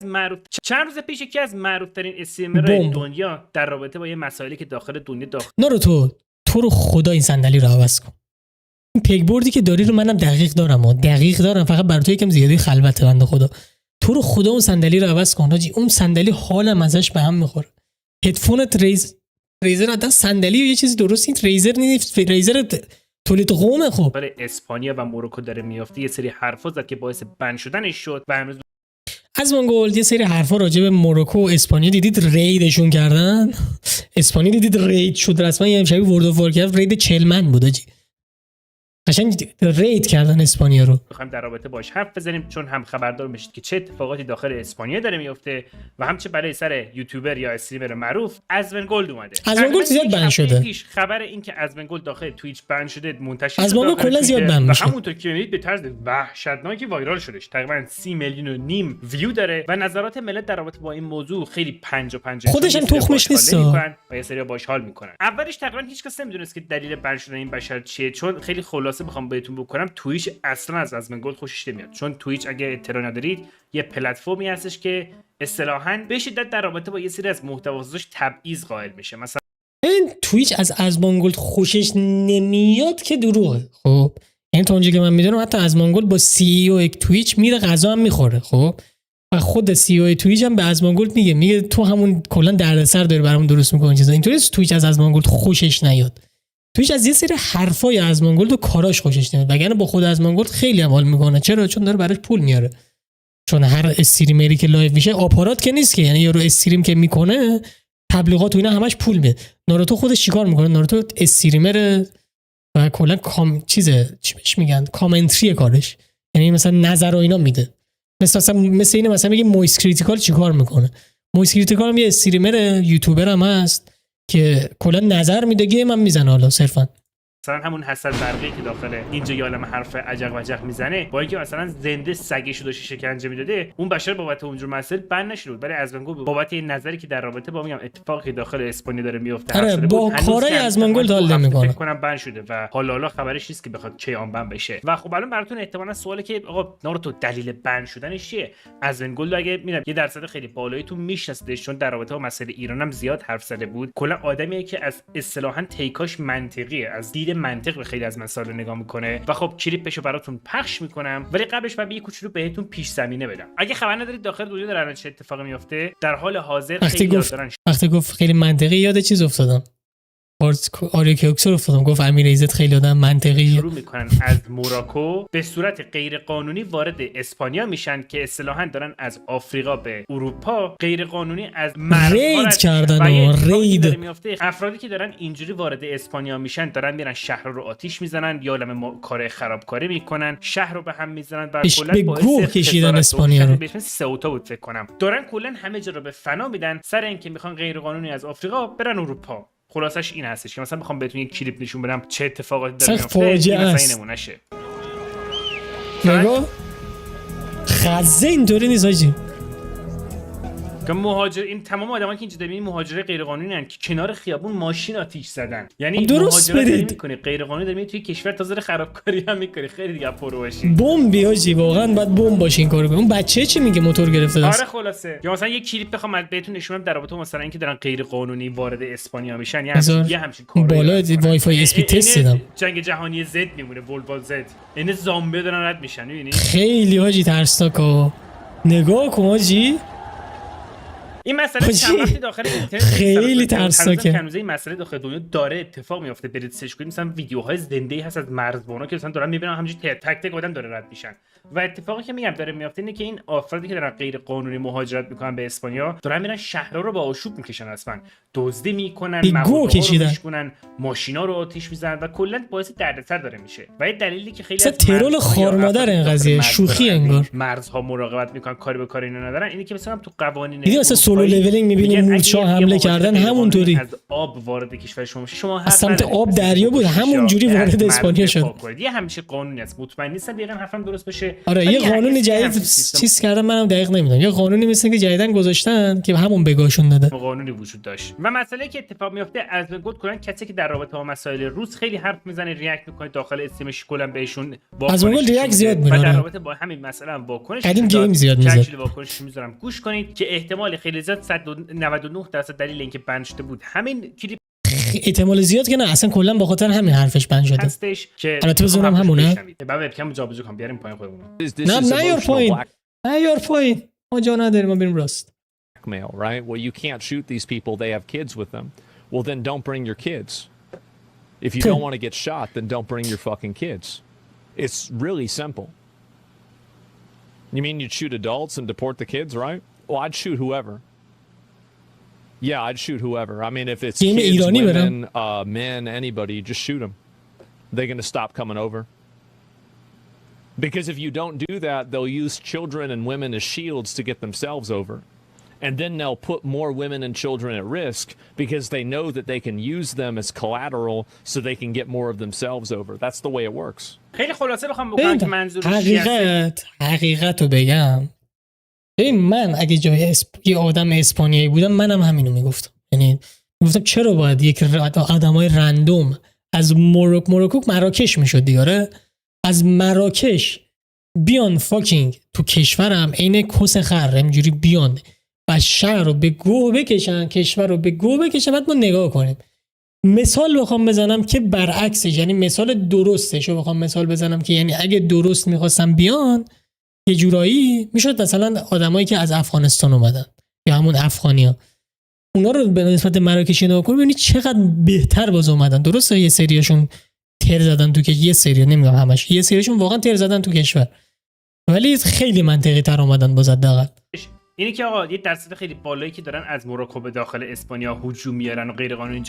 معروف چند روز پیش یکی از معروف ترین استریمرهای دنیا در رابطه با یه مسائلی که داخل دنیا ناروتو تو رو خدا این صندلی رو عوض کن. این پگبوردی که داری رو منم دقیق دارم فقط برای تو یکم زیادی خلوته بنده خدا. تو رو خدا اون صندلی رو عوض کن حاجی. اون صندلی حالم ازش به هم میخوره. هدفونت ریزر حتی صندلی و یه چیزی درست این ریزر نیست. ریزر تولید قومه. خب برای اسپانیا و موروکو داره میافته. یه سری حرفا زد که باعث بن شدنش شد و هنوز از منگول یه سری حرفا راجع به موروکو و اسپانیا دیدید ریدشون کردن. اسپانیا دیدید رید شد رسما. یه شبیه ورد اف وارکرافت رید 40 من بود آجی. قشنگ رید کردن اسپانیا رو. می‌خوایم در رابطه باش حرف بزنیم چون هم خبردار بشید که چه اتفاقاتی داخل اسپانیا داره میفته و هم چه برای سر یوتیوبر یا استریمر معروف ازمنگولد اومده. ازمنگولد زیاد بن شده. پیش خبر این که ازمنگولد داخل توییچ بن شده منتشر شد. ازمنگولد کلا زیاد بن میشه. همونطور که می‌بینید به طرز وحشتناکی وایرال شدش. تقریبا 30 میلیون و نیم ویو داره و نظرات ملت در رابطه با این موضوع خیلی 50 خودش هم تخمش نیست و یه سری باش حال میکنن. اولش تقریبا هیچ کس نمیدونست که دلیل بن شدن این بشر چیه، چون خیلی خلاصه بخوام بهتون بکنم تویچ اصلا از ازمنگولد خوشش نمیاد. چون تویچ اگه اطلاع ندارید یه پلتفرمی هستش که اصطلاحاً به شدت در رابطه با یه سری از محتواساش تبعیض قائل میشه. مثلا این تویچ از ازمنگولد خوشش نمیاد که دروغه. خب یعنی تا اونجایی که من میدونم حتی ازمنگولد با سی او تویچ میره غذا هم میخوره. خب و خود سی او تویچ هم به ازمنگولد میگه تو همون کلا دردسر داری برامون درست میکنی چیزا. اینطوری تویچ از ازمنگولد خوشش نیاد. تویچ از یه سری حرفای ازمنگولد و کاراش خوشش نمیاد. وگرنه با خود ازمنگولد خیلی هم حال میکنه. چرا؟ چون داره براش پول میاره. چون هر استریمری که لایو میشه آپارات که نیست که، یعنی یارو استریم که میکنه تبلیغات و اینا همش پول میده. ناروتو خودش چیکار میکنه؟ ناروتو استریمر و کلا چیزه چی بهش میگن کامنتری کارش، یعنی مثلا نظر و اینا میده. مثلا اینه مثلا میگه مویس کریتیکال چیکار میکنه. مویس کریتیکال هم یه استریمر یوتیوبر هم هست که کلا نظر میده گیم هم میزنه. حالا صرفا مثلا همون حسن برقی که داخل اینجا یه عالمه حرف عجق وجق میزنه با اینکه مثلا زنده سگشو داشت شکنجه میداده، اون بشر بابت اونجور مسائل بن نشده بود. برای ازمنگولد بابت این نظری که در رابطه با میگم اتفاقی داخل اسپانیا داره میفته آره با کارای ازمنگولد حال نمیکنه. فکر کنم بن شده و حالا خبرش نیست که بخواد کی آن بن بشه. و خب الان براتون احتمالاً سواله که آقا ناروتو دلیل بن شدنش چیه؟ ازمنگولد اگه میگم یه درصد خیلی بالایی تو میشناسیدش، چون در رابطه با مسئله ایران هم زیاد حرف زده بود. کلا آدمیه که از اصطلاحاً تیکاش منطقیه، از دید منطق به خیلی از مسائل نگاه میکنه و خب کلیپشو براتون پخش میکنم. ولی قبلش من یه کوچولو بهتون پیش زمینه بدم. اگه خبر ندارید داخل دنیا داره چه اتفاقی میفته، در حال حاضر خیلی وقتی گفت خیلی منطقی یاد چیز افتادم. آریا کیوکسر افتادم. گفت امیر ایزت خیلی آدم منطقی. شروع میکنن از موراکو به صورت غیر قانونی وارد اسپانیا میشن که اصطلاحاً دارن از آفریقا به اروپا غیر قانونی از رید کردن. رید میفته. افرادی که دارن اینجوری وارد اسپانیا میشن دارن میرن شهر رو آتیش میزنن یا عالمه کار خرابکاری میکنن، شهر رو به هم میزنن و کلا گوه کشیدن اسپانیا رو. به اسم سئوتا بود فکر کنم. دارن کلا همه جا رو به فنا میدن سر اینکه میخوان غیر قانونی از آفریقا برن اروپا. خلاصش این هستش که مثلا بخوام بهتون یک کلیپ نشون بدم چه اتفاقاتی داره میفته. مثلا نمونهشه. نگاه خزه اینطوری نیست حاجی. که مهاجر این تمام آدمایی که اینجا دارین مهاجره غیر قانونی ان که کنار خیابون ماشین آتیش زدن. یعنی مهاجرت میکنی غیر قانونی داری توی کشور تازه خرابکاری هم میکنی. خیلی دیگه پرو باشی. بمبی حاجی واقعا باید بمب باشه این کارو کنه. اون بچه چی میگه موتور گرفته است؟ آره خلاصه. یا مثلا یه کلیپ بخوام بهتون نشون بدم در رابطه مثلا اینکه دارن غیر قانونی وارد اسپانیا میشن، یعنی یه همچین کاری بالا وای فای اس پی تست دیدم. جنگ جهانی زد میمونه ولوال زد. این زامبی دارن رد میشن میبینی؟ خیلی حاجی ترسناکه. نگاه کن حاجی. این مسئله چند وقتی داخل اینترنت خیلی ترسناکه. هنوز این مسئله داخل دنیا داره اتفاق میفته. برید سرچ کنید مثلا ویدیوهای زنده‌ای هست از مرزبانا که مثلا دارن میبینن همینجوری تک تک آدم داره رد میشن. و اتفاقی که میگم داره میفته اینه که این افرادی که دارن غیر قانونی مهاجرت میکنن به اسپانیا دارن میرن شهرها رو با آشوب میکشن، اصلا دزدی میکنن، مغازه‌ها رو میشکنن، ماشینا رو آتیش میزنن و کلا باعث دردسر داره میشه. و این دلیلی که خیلی از ترول خارمادر این قضیه شوخی انگار مرزها مراقبت میکنن کاری به کار اینا ندارن. اینی که مثلا تو قوانین دیگه مثلا سولو لولینگ میبینیم مورچا حمله کردن همونطوری از آب وارد کشور شما از سمت آب دریا بود همونجوری وارد اسپانیا شد. یه همیشه قانونی است. مطمئن نیستم دقیقاً حرفم درست بشه آره ولی یه قانون اسم جدید همچین سیستم چیز کردن، منم دقیق نمیدونم، یه قانونی مثل که جدیدن گذاشتن که همون بگاهشون داده. قانونی وجود داشت و مسئله که اتفاق میفته از گفت کلا کسی که در رابطه با مسائل روس خیلی حرف میزنه، ریاکت میکنه داخل استریمش، کلا بهشون از اون ریاکت زیاد میره و در آره. رابطه با همین مسئله هم واکنش قدیم داد. گیم زیاد میزد. چند واکنش میذارم گوش کنید که احتمال خیلی زیاد 199% دلیل اینکه بند شده بود همین کلیپ احتمال زیاد که نه، اصلا کلا به خاطر همین حرفش بند شده هستش که البته بزنم همونه. بعد وبکم جابجا کنم بیاریم پایین خودمون. نه یار پایین، نه یار پایین، ما جا نداریم، ما بریم راست. Blackmail, right? Well, you can't shoot these people. They have kids with them. Well, then don't bring your kids. If you don't want to get shot, then don't bring your fucking kids. It's really simple. You mean you'd shoot adults and deport the kids, right? Well, I'd shoot whoever. Yeah, I'd shoot whoever. I mean, if it's kids, women, men, anybody, just shoot them. They're going to stop coming over. Because if you don't do that, they'll use children and women as shields to get themselves over. And then they'll put more women and children at risk because they know that they can use them as collateral so they can get more of themselves over. That's the way it works. خیلی خلاصه بخوام بگم که منظورش چیه. حقیقت رو بگم، ببین من اگه جای یه آدم اسپانیایی بودم منم همینو میگفتم. یعنی میگفتم چرا باید یک آدمای رندوم از مراکش میشد دیگه، از مراکش بیان فاکینگ تو کشورم عین کس خر اینجوری بیان و شهر رو به گوه بکشن، کشور رو به گوه بکشن، بعد ما نگاه کنیم. مثال بخوام بزنم که برعکسش، یعنی مثال درستش رو بخوام مثال بزنم که یعنی اگه درست میخواستم بیان یه جورایی میشد مثلا آدمایی که از افغانستان اومدن یا همون افغانیا، اونا رو به نسبت مراکشی نگاه کنید ببینید چقدر بهتر باز اومدن. درسته یه سریاشون تر زدن تو که یه سری نمیگم همش، یه سریشون واقعا تر زدن تو کشور، ولی خیلی منطقی تر اومدن باز حداقل. اینی که آقا یه درصد خیلی بالایی که دارن از موراکو به داخل اسپانیا هجوم میارن و غیر قانونی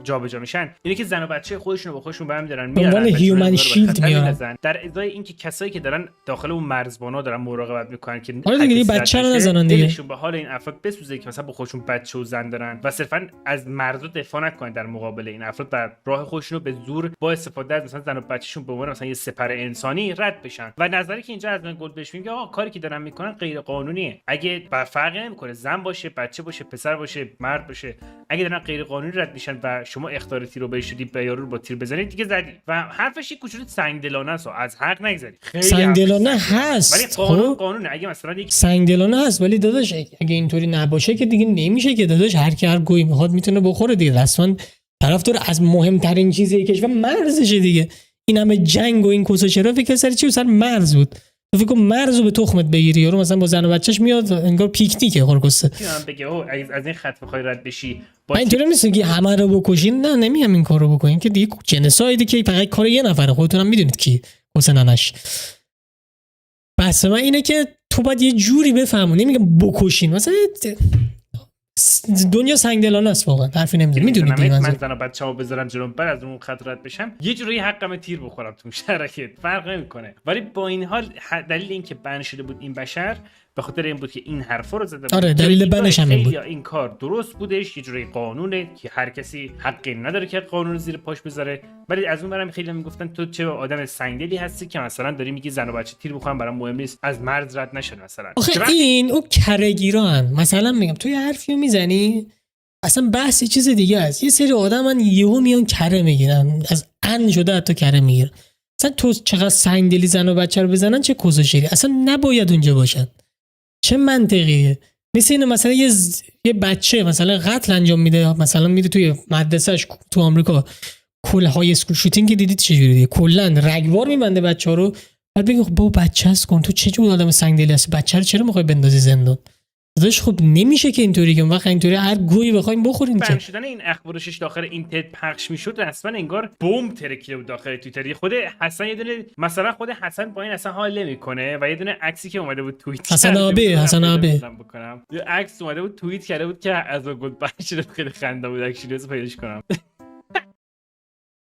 جابجا میشن، اینی که زن و بچه خودشون رو با خودشون برمی دارن میارن هیومن شیلد میارن، در ازای اینکه کسایی که دارن داخل اون مرزبانا دارن مراقبت میکنن که آره دیگه بچه رو نزنن دیگه، دلشون به حال این افراد بسوزه که مثلا با خودشون بچه و زن دارن و صرفا از مرزو دفاع نکنن در مقابل این افراد و راه خودشون رو به زور با استفاده از مثلا زن و بچه‌شون به عنوان مثلا یه سپر انسانی رد بشن. و نظری که اینجا از من گل بهش میگه آقا کاری که دارن میکنن غیر قانونیه. اگه فرقی نمیکنه زن باشه، بچه باشه، پسر باشه، مرد باشه، اگه دارن غیر قانونی رد میشن و شما اختیار تیر رو بهش بدید به یارو رو با تیر بزنید دیگه زدید. و حرفش یه کوچولو سنگدلانه است، از حق نگذرید. سنگدلانه هست ولی قانونه. اگه مثلا یک سنگدلانه هست ولی داداش اگه اینطوری نباشه که دیگه نمیشه که داداش، هر کی هر گوی میخواد میتونه بخوره دیگه. اصلا طرفدار از مهمترین چیزی کشور مرزشه دیگه. این همه جنگ و این کوسه چرا فکر سر چی سر مرز بود؟ تو فکر کن مرزو به تخمت بگیری، یارو مثلا با زن و بچه‌ش میاد انگار پیکنیکه خورکسته. من بگه از این خط بخوای رد بشی با اینطوری نیست که همه رو بکشین، نه نمیگم این کارو بکنین که دیگه جنسایدی که فقط کار یه نفره، خودتون هم میدونید کی حسین ننش. بس من اینه که تو باید یه جوری بفهمونی، نمیگم بکشین، مثلا دنیا سنگدلانه است واقعا، حرفی نمیزنم. میدونید من زن و بچه‌مو بذارم جلوم بعد از اون خط رد بشم یه جوری حقم تیر بخورم تو شرکت، فرق نمیکنه. ولی با این حال دلیل اینکه بن شده بود این بشر به خاطر این بود که این حرفا رو زده بود. آره دلیل بنش همین بود. این کار درست بودش، یه جوری قانونه که هر کسی حقی نداره که قانون زیر پاش بذاره. ولی از اون برم خیلی میگفتن تو چه آدم سنگدلی هستی که مثلا داری میگی زن و بچه تیر بخورن، برام مهم نیست از مرز رد نشن مثلا. آخه این او کرگیران مثلا میگم تو یه حرفیو میزنی اصلا بحث چیز دیگه است. یه سری آدمن یهو میان کره میگیرن، از ان شده حتی کره میگیرن. مثلا تو چقدر سنگدلی زن و بچه رو بزنن چه کوزوشری، اصلا نباید اونجا باشن. چه منطقیه؟ مثل اینه مثلا یه بچه مثلا قتل انجام میده، مثلا میره توی مدرسهش تو آمریکا کل های اسکول شوتینگ که دیدید چجوریه، کلا رگبار میبنده بچه‌ها رو، بعد بگه با بچه است کن، تو چه جور آدم سنگدلی هستی، بچه رو چرا میخوای بندازی زندان؟ داداش خب نمیشه که اینطوری، که اون وقت اینطوری هر گویی بخوایم بخورین که شدن این اخبارش داخل اینترنت پخش میشد رسما انگار بمب ترکیده بود داخل توییتر. خود حسن یه دونه مثلا خود حسن با این اصلا حال نمیکنه و یه دونه عکسی که اومده بود توییت حسن آبی یه عکس اومده بود توییت کرده بود که از گل بچه خیلی خنده بود، اکچولی پیداش کنم.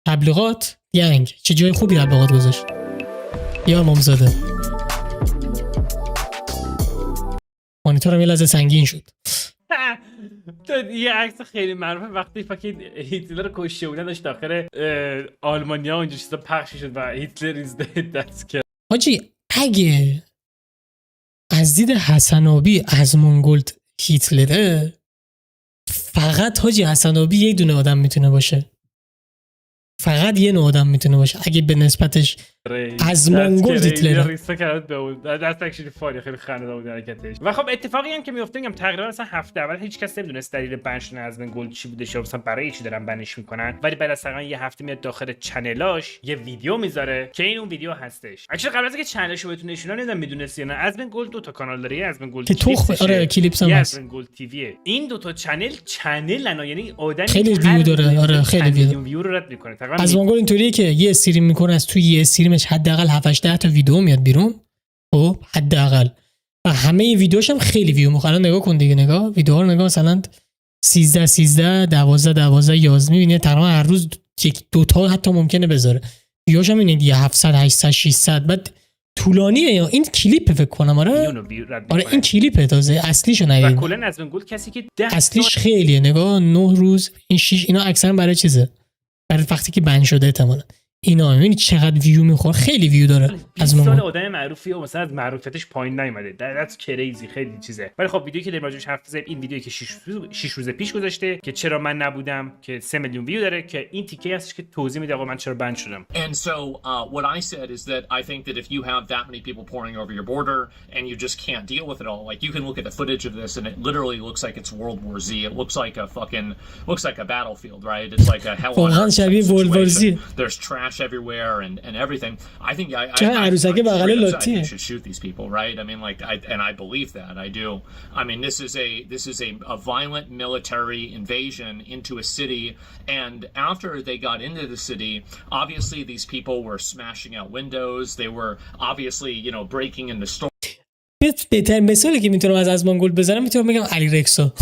تبلیغات گنگ چه جای خوبی تبلیغات گذاشت یا امامزاده. مانیتورم یه لحظه سنگین شد. تو یه عکس خیلی معروفه وقتی فکر هیتلر کشته بودن داشت داخل آلمانیا اونجا چیزا پخش شد و هیتلر از دست کرد. حاجی اگه از دید حسن آبی ازمونگولد هیتلره، فقط حاجی حسن آبی یک دونه آدم میتونه باشه، فقط یه نوع آدم میتونه باشه اگه به نسبتش ازمونگولد هیتلره. ریسپکت کرد به اون دست اکچولی فاری خیلی خنده بود حرکتش. و خب اتفاقی هم که میفته میگم تقریبا مثلا هفته اول هیچ کس نمیدونست دلیل بن شدن ازمونگولد چی بوده، یا مثلا برای چی دارن بنش میکنن، ولی بعد از تقریبا یه هفته میاد داخل چنلاش یه ویدیو میذاره که این اون ویدیو هستش. اکچولی قبل از اینکه چنلشو بهتون نشون بدم میدونستی یا نه ازمونگولد دو تا کانال داره، ازمونگولد که تخم آره کلیپس هم هست، ازمونگولد تیویه. این دو تا چنل یعنی آدمی خیلی ویو داره، آره خیلی ویو رو رد میکنه. تقریبا ازمونگولد اینطوریه که یه استریم میکنه، از توی یه استریمش حداقل 7 10 تا ویدیو میاد بیرون، خب حداقل، و همه ویدیوش هم خیلی ویو میخوره. نگاه کن دیگه، نگاه ویدیوها رو نگاه، مثلا 13 12 11 میبینی تقریبا هر روز یک دو تا حتی ممکنه بذاره. ویدیوش هم اینه دیگه 700 800 600 بعد طولانیه. یا این کلیپ فکر کنم آره این کلیپه، تازه اصلیشو ندیدم. و کلا ازمونگولد کسی که اصلیش خیلیه، نگاه 9 روز این 6 اینا اکثرا برای چیزه، برای وقتی که بند شده احتمالاً. اینا میبینی چقدر ویو میخوره، خیلی ویو داره. از سال آدم معروفی و مثلا از معروفتش پایین نیومده، that's crazy، خیلی چیزه. ولی خب ویدیویی که در راجعش حرف زدیم این ویدیویی که 6 روز پیش گذاشته که چرا من نبودم، که 3 میلیون ویو داره، که این تیکه هستش که توضیح میده آقا من چرا بند شدم. And so what I said is that I think that if you have that many people pouring over your border and you just can't deal with it all, like you can look at the footage of this and it literally looks like it's World War Z. It looks like a battlefield, right? It's like a hell on earth situation. There's trash everywhere and everything. I think I should shoot these people, right? I mean, like, I believe that. I do. I mean, this is a violent military invasion into a city, and after they got into the city, obviously these people were smashing out windows. They were obviously, breaking into stores. بهترین مثالی که میتونم از ازمونگولد بزنم میتونم بگم علی رکسا.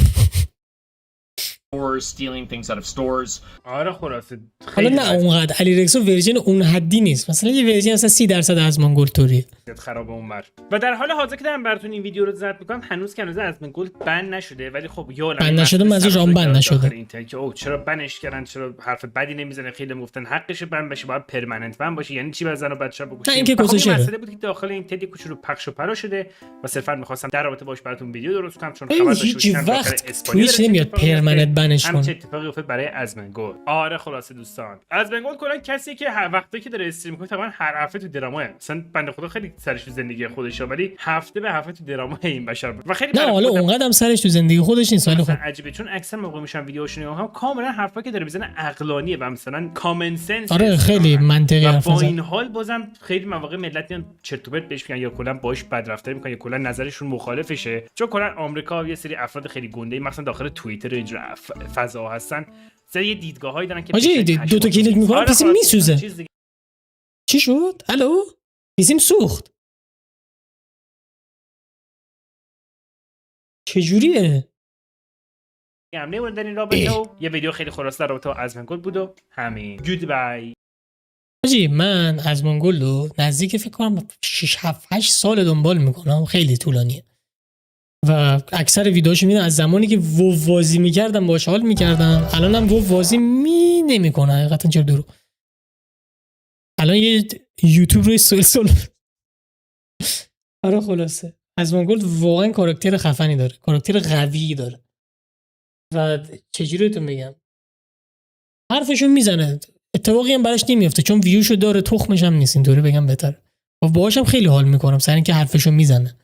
Stealing things out of stores. آره خلاصه حالا نه اونقدر علی رکسا ورژن اون حدی نیست، مثلا یه ورژن مثلا 30% ازمونگولد طوریه. خراب اونور. و در حال حاضر که دارم براتون این ویدیو رو ضبط میکنم هنوز که ازمونگولد بند نشده، ولی خب یا بند نشده منظورش اون بند نشده که اوه چرا بنش کردن، چرا حرف بدی نمیزنه، خیلی گفتن حقشه بند بشه، باید پرمننت بند باشه، یعنی چی بزنه بچه‌ها بگوشیم. این که گذاشته مسئله بود که داخل این تدی کوچولو پخش و پرا شده و صرفا می‌خواستم در رابطه باش براتون ویدیو درست کنم، چون خبر داشته باشم وقت توییچ نمیاد پرمننت بنش کنه. چه اتفاقی افتاد برای ازمونگولد؟ آره خلاصه دوستان، ازمونگولد کلا کسی که هر وقتی که داره استریم می‌کنه تقریبا هر هفته تو دراماه، مثلا بنده خدا خیلی سرش تو زندگی خودشه، ولی هفته به هفته تو درامای این بشر بود و خیلی نه حالا اونقدر هم سرش تو زندگی خودش نیست، ولی خب عجیبه چون اکثر موقع میشن ویدیوهاش نگاه هم کاملا حرفا که داره میزنه عقلانیه و مثلا کامن سنس. آره خیلی منطقی حرف با این حال بازم خیلی مواقع ملت میان چرت و پرت بهش میگن یا کلا باش بدرفتاری میکنن یا کلا نظرشون مخالفشه، چون کلا آمریکا یه سری افراد خیلی گنده مثلا داخل توییتر اینجور فضا هستن، یه دیدگاهایی دارن که آجی دو تا کلیک میکنن پیسیم میسوزه. چی شد؟ الو پیسیم سوخت. چجوریه؟ هم نمونه در این رابطه و یه ویدیو خیلی خلاصه در رابطه ازمونگولد بود و همین. گود بای. آجی من ازمونگولد رو نزدیک فکر کنم 6 7 8 سال دنبال میکنم، خیلی طولانیه و اکثر ویدیوهاشو میدم از زمانی که وو بازی میکردم باهاش حال میکردم، الانم وو بازی نمیکنه حقیقتا. چرا درو الان یه یوتیوب روی سلسل. آره خلاصه ازمونگولد واقعا کاراکتر خفنی داره، کاراکتر قوی داره و چجوری تو میگم حرفشو میزنه، اتفاقی هم براش نمیفته چون ویوشو داره، تخمش هم نیست، اینطوری بگم بهتره. و باهاش هم خیلی حال میکنم سر اینکه حرفشو میزنه.